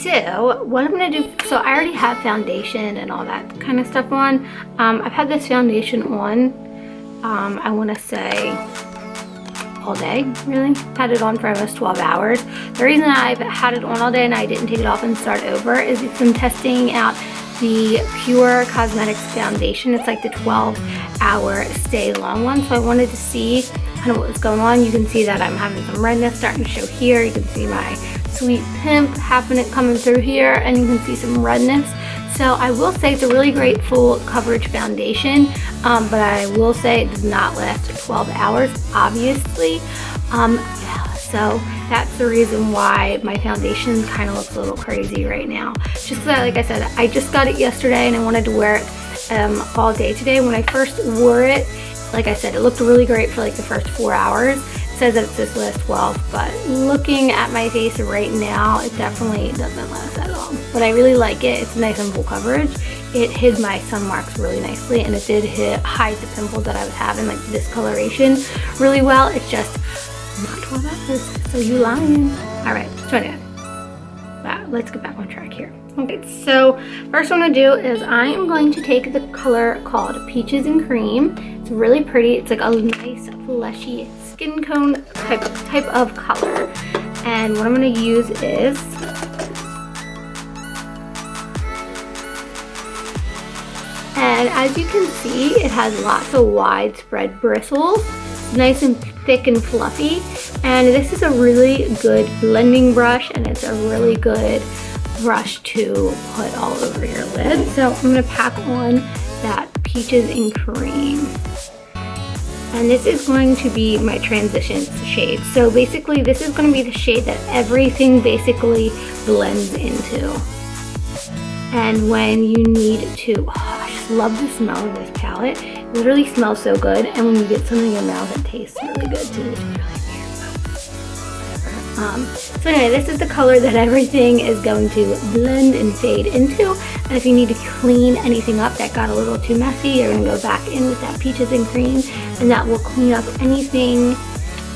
So what I'm gonna do, so I already have foundation and all that kind of stuff on. I've had this foundation on, I wanna say all day, really. I've had it on for almost 12 hours. The reason I've had it on all day and I didn't take it off and start over is because I'm testing out the Pure Cosmetics foundation. It's like the 12-hour stay long one. So I wanted to see kind of what was going on. You can see that I'm having some redness starting to show here. You can see my Sweet Pimp coming through here, and you can see some redness. So I will say it's a really great full coverage foundation, but I will say it does not last 12 hours, obviously. Yeah, so that's the reason why my foundation kind of looks a little crazy right now. Just because, like I said, I just got it yesterday and I wanted to wear it all day today. When I first wore it, like I said, it looked really great for like the first 4 hours. It says that it's this last 12, but looking at my face right now, it definitely doesn't last that long. But I really like it. It's nice and full coverage. It hid my sun marks really nicely, and it did hide the pimples that I was having, like the discoloration, really well. It's just not 12 hours, so you lying. All right, so anyway, let's get back on track here. Okay, so first what I'm gonna do is I am going to take the color called Peaches and Cream. It's really pretty. It's like a nice fleshy skin cone type of color. And what I'm gonna use is and as you can see, it has lots of widespread bristles, nice and thick and fluffy. And this is a really good blending brush, and it's a really good brush to put all over your lid. So I'm gonna pack on that Peaches and Cream. And this is going to be my transition shade. So basically this is gonna be the shade that everything basically blends into. And when you need to, I just love the smell of this palette. It literally smells so good. And when you get something in your mouth, it tastes really good too, which is really weird. So anyway, this is the color that everything is going to blend and fade into. And if you need to clean anything up that got a little too messy, you're gonna go back in with that Peaches and Cream, and that will clean up anything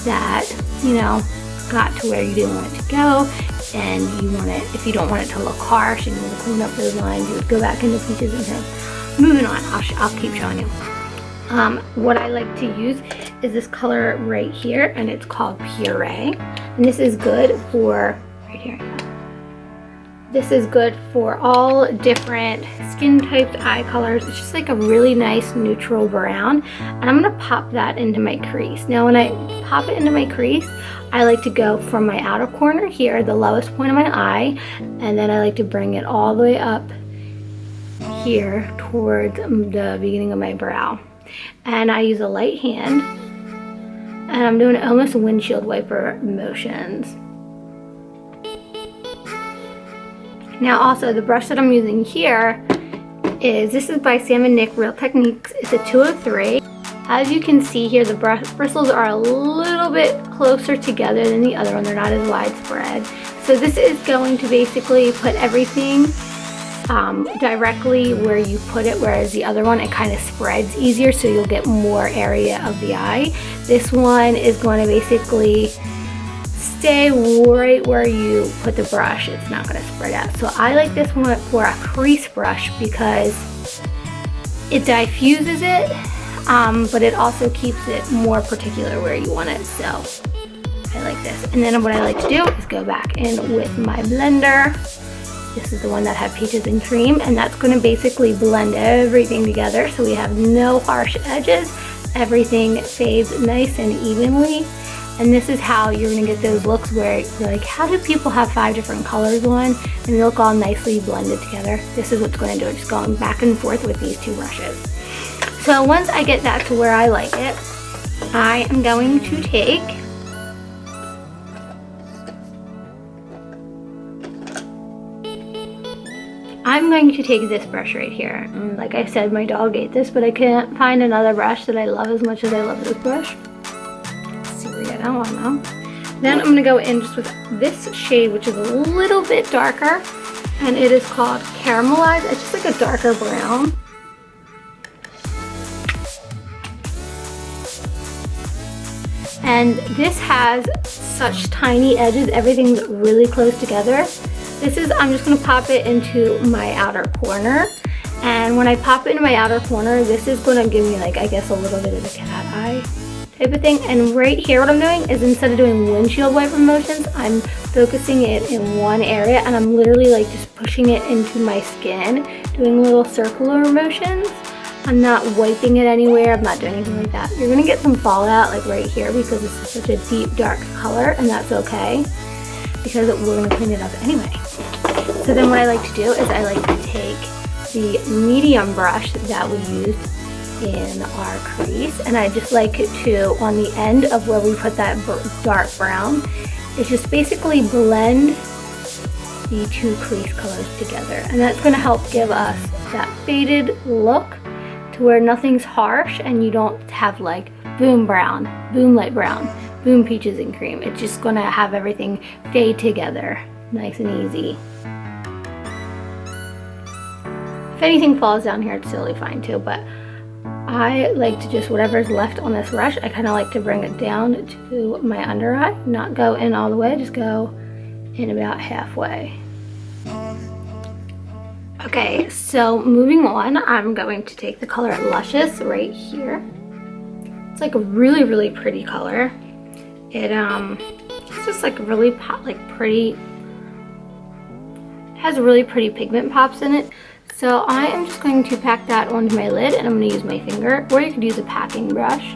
that, you know, got to where you didn't want it to go. And you want it, if you don't want it to look harsh and you want to clean up those lines, you would go back into Peaches and Cream. Moving on, I'll keep showing you. What I like to use is this color right here, and it's called Puree. And this is good for, right here, this is good for all different skin types, eye colors. It's just like a really nice neutral brown. And I'm gonna pop that into my crease. Now when I pop it into my crease, I like to go from my outer corner here, the lowest point of my eye, and then I like to bring it all the way up here towards the beginning of my brow. And I use a light hand, and I'm doing almost windshield wiper motions. Now also the brush that I'm using here this is by Sam & Nick Real Techniques. It's a 203. As you can see here, the bristles are a little bit closer together than the other one. They're not as widespread. So this is going to basically put everything directly where you put it, whereas the other one, it kind of spreads easier, so you'll get more area of the eye. This one is going to basically stay right where you put the brush. It's not going to spread out. So I like this one for a crease brush because it diffuses it, but it also keeps it more particular where you want it. So I like this. And then what I like to do is go back in with my blender. This is the one that had Peaches and Cream, and that's going to basically blend everything together so we have no harsh edges. Everything fades nice and evenly. And this is how you're going to get those looks where you're like, how do people have 5 different colors on and they look all nicely blended together? This is what's going to do it, just going back and forth with these two brushes. So once I get that to where I like it, I am going to take this brush right here. And like I said, my dog ate this, but I can't find another brush that I love as much as I love this brush. I don't know. Then I'm going to go in just with this shade, which is a little bit darker, and it is called Caramelize. It's just like a darker brown. And this has such tiny edges. Everything's really close together. I'm just gonna pop it into my outer corner. And when I pop it into my outer corner, this is gonna give me like, I guess, a little bit of a cat eye type of thing. And right here, what I'm doing is instead of doing windshield wiper motions, I'm focusing it in one area, and I'm literally like just pushing it into my skin, doing little circular motions. I'm not wiping it anywhere. I'm not doing anything like that. You're gonna get some fallout like right here because this is such a deep, dark color, and that's okay because we're gonna clean it up anyway. So then what I like to do is I like to take the medium brush that we used in our crease, and I just like to, on the end of where we put that dark brown, is just basically blend the two crease colors together, and that's going to help give us that faded look to where nothing's harsh and you don't have like boom brown, boom light brown, boom peaches and cream. It's just going to have everything fade together nice and easy. If anything falls down here, it's totally fine too, but I like to just, whatever's left on this brush, I kind of like to bring it down to my under eye, not go in all the way, just go in about halfway. Okay, so moving on, I'm going to take the color Luscious right here. It's like a really, really pretty color. It's just like really pretty, it has really pretty pigment pops in it. So I am just going to pack that onto my lid, and I'm going to use my finger, or you could use a packing brush.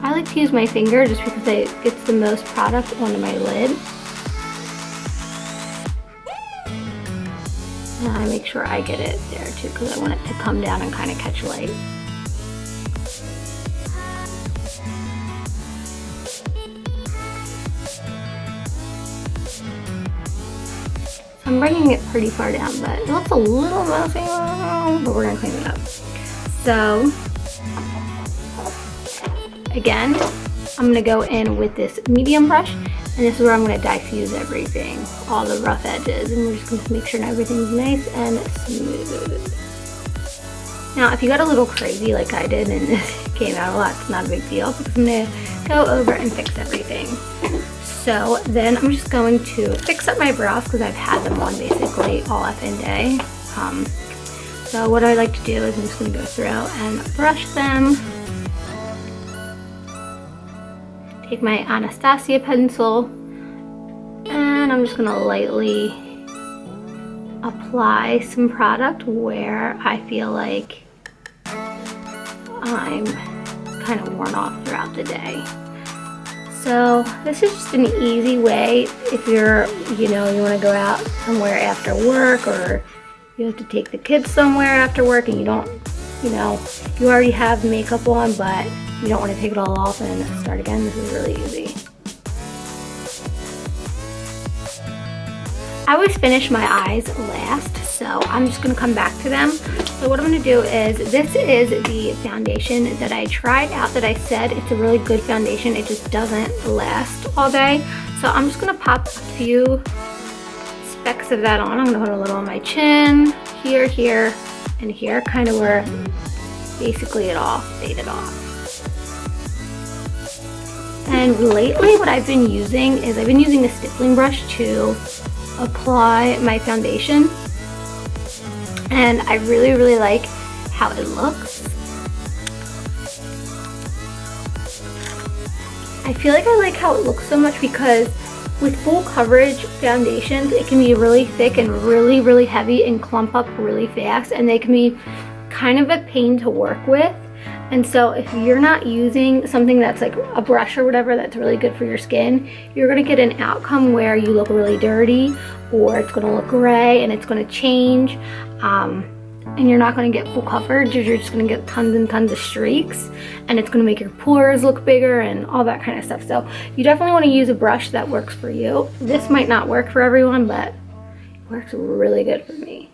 I like to use my finger just because it gets the most product onto my lid. And I make sure I get it there too because I want it to come down and kind of catch light. I'm bringing it pretty far down, but it looks a little messy, but we're gonna clean it up. So, again, I'm gonna go in with this medium brush, and this is where I'm gonna diffuse everything, all the rough edges, and we're just gonna make sure everything's nice and smooth. Now, if you got a little crazy like I did and this came out a lot, it's not a big deal because I'm gonna go over and fix everything. So then I'm just going to fix up my brows because I've had them on basically all effing day. So what I like to do is I'm just going to go through and brush them. Take my Anastasia pencil, and I'm just going to lightly apply some product where I feel like I'm kind of worn off throughout the day. So this is just an easy way if you're, you want to go out somewhere after work, or you have to take the kids somewhere after work and you don't, you already have makeup on but you don't want to take it all off and start again. This is really easy. I always finish my eyes last, so I'm just going to come back to them. So what I'm going to do is, this is the foundation that I tried out that I said it's a really good foundation. It just doesn't last all day. So I'm just going to pop a few specks of that on. I'm going to put a little on my chin, here, here, and here, kind of where basically it all faded off. And lately what I've been using is I've been using a stippling brush to apply my foundation, and I really, really like how it looks. I feel like I like how it looks so much because with full coverage foundations, it can be really thick and really, really heavy and clump up really fast, and they can be kind of a pain to work with. And so if you're not using something that's like a brush or whatever that's really good for your skin, you're gonna get an outcome where you look really dirty, or it's gonna look gray and it's gonna change, and you're not gonna get full coverage. You're just gonna get tons and tons of streaks, and it's gonna make your pores look bigger and all that kind of stuff. So you definitely wanna use a brush that works for you. This might not work for everyone, but it works really good for me.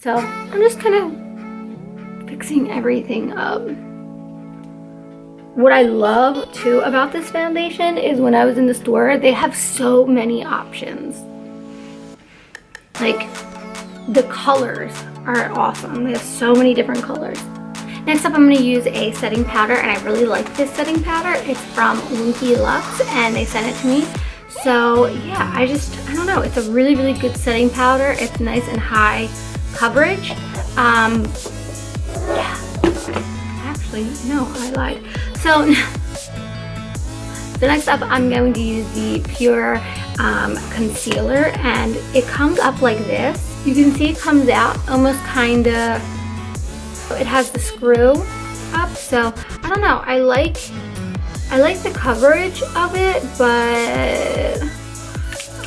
So I'm just kind of fixing everything up. What I love too about this foundation is when I was in the store, they have so many options. Like, the colors are awesome. They have so many different colors. Next up, I'm going to use a setting powder, and I really like this setting powder. It's from Winky Lux, and they sent it to me. So yeah, I don't know, it's a really, really good setting powder. It's nice and high coverage. Yeah, actually, no, I lied. So next up, I'm going to use the Pure concealer, and it comes up like this. You can see it comes out almost kind of, it has the screw up, so I don't know, I like the coverage of it, but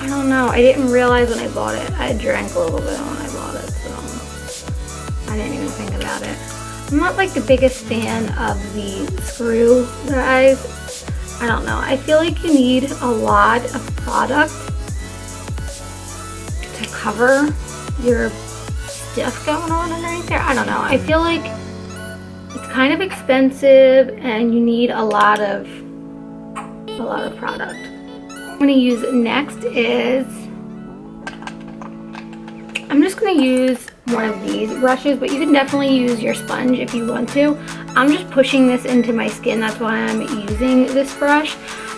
I don't know, I didn't realize when I bought it. I drank a little bit when I bought it, so I didn't even think about it. I'm not like the biggest fan of the screw guys. I don't know, I feel like you need a lot of product to cover your stuff going on underneath there. I don't know, I feel like it's kind of expensive and you need a lot of product. I'm going to use next is, I'm just going to use one of these brushes, but you can definitely use your sponge if you want to. I'm just pushing this into my skin, that's why I'm using this brush.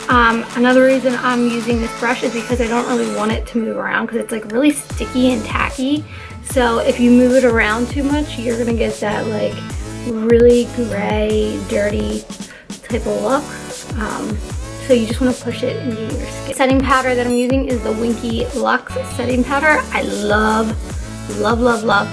Another reason I'm using this brush is because I don't really want it to move around because it's like really sticky and tacky. So if you move it around too much, you're gonna get that like really gray, dirty type of look. So you just want to push it into your skin. Setting powder that I'm using is the Winky Luxe setting powder. I love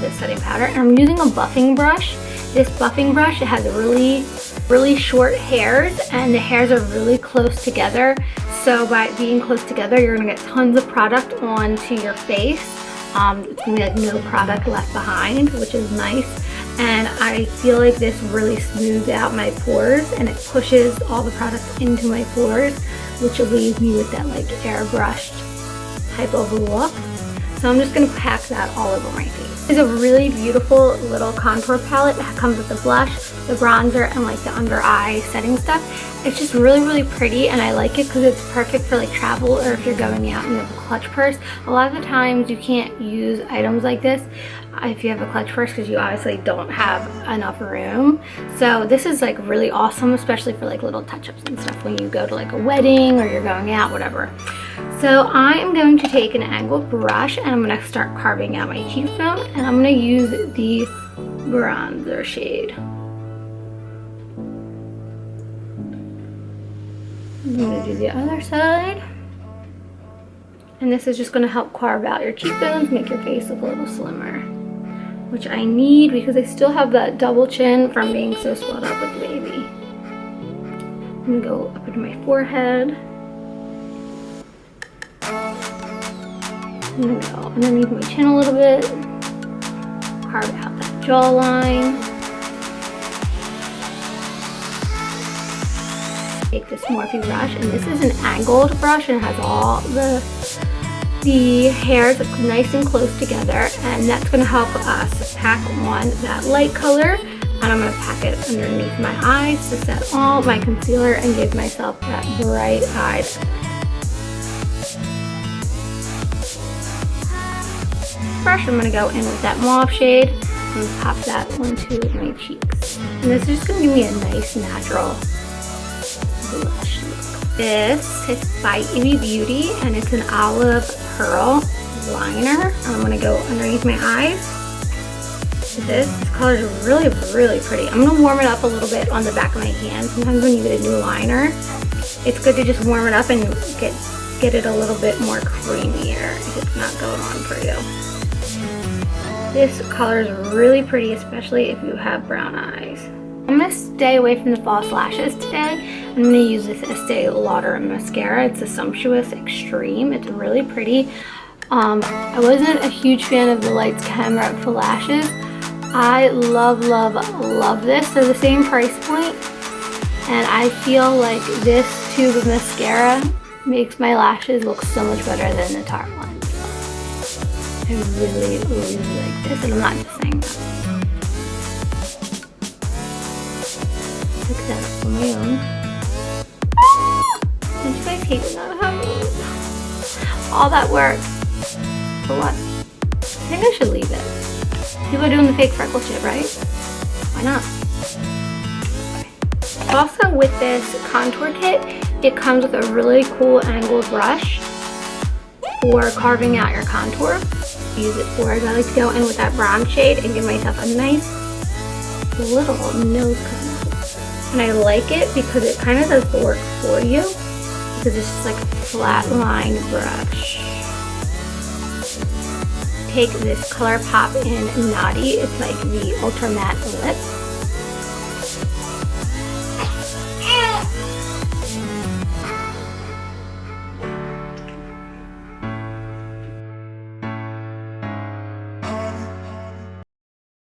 this setting powder, and I'm using a buffing brush. This buffing brush, it has really short hairs, and the hairs are really close together. So by being close together, you're gonna get tons of product onto your face. It's gonna be like no product left behind, which is nice. And I feel like this really smooths out my pores, and it pushes all the product into my pores, which leaves me with that like airbrushed type of look. So I'm just gonna pack that all over my face. It's a really beautiful little contour palette that comes with the blush, the bronzer, and like the under eye setting stuff. It's just really pretty, and I like it because it's perfect for like travel or if you're going out and you have a clutch purse. A lot of the times you can't use items like this if you have a clutch purse because you obviously don't have enough room. So this is like really awesome, especially for like little touch-ups and stuff when you go to like a wedding or you're going out, whatever. So I am going to take an angled brush and I'm going to start carving out my cheekbone, and I'm going to use the bronzer shade. I'm going to do the other side. And this is just going to help carve out your cheekbones, make your face look a little slimmer, which I need because I still have that double chin from being so swelled up with the baby. I'm going to go up into my forehead. I'm going to go underneath my chin a little bit, carve out that jawline. Take this Morphe brush, and this is an angled brush and it has all the hairs nice and close together, and that's going to help us pack on that light color, and I'm going to pack it underneath my eyes to set all my concealer and give myself that bright eyed brush. I'm going to go in with that mauve shade and pop that onto my cheeks, and this is just going to give me a nice natural blush look. This is by Ivy Beauty, and it's an olive pearl liner. I'm going to go underneath my eyes. This color is really pretty. I'm going to warm it up a little bit on the back of my hand. Sometimes when you get a new liner, it's good to just warm it up and get it a little bit more creamier if it's not going on for you. This color is really pretty, especially if you have brown eyes. I'm going to stay away from the false lashes today. I'm going to use this Estee Lauder mascara. It's a Sumptuous Extreme. It's really pretty. I wasn't a huge fan of the Lights Camera for lashes. I love this. They're the same price point, and I feel like this tube of mascara makes my lashes look so much better than the Tarte one. I really like this, and I'm not just saying that. Look at that on my own. Don't you guys hate that? All that work for what? I think I should leave it. People are doing the fake freckle shit, right? Why not? Okay. Also with this contour kit, It comes with a really cool angled brush for carving out your contour. Use it for it. I like to go in with that brown shade and give myself a nice little nose contour. And I like it because it kind of does the work for you, because it's just like a flat line brush. Take this ColourPop in Naughty. It's like the ultra matte lip.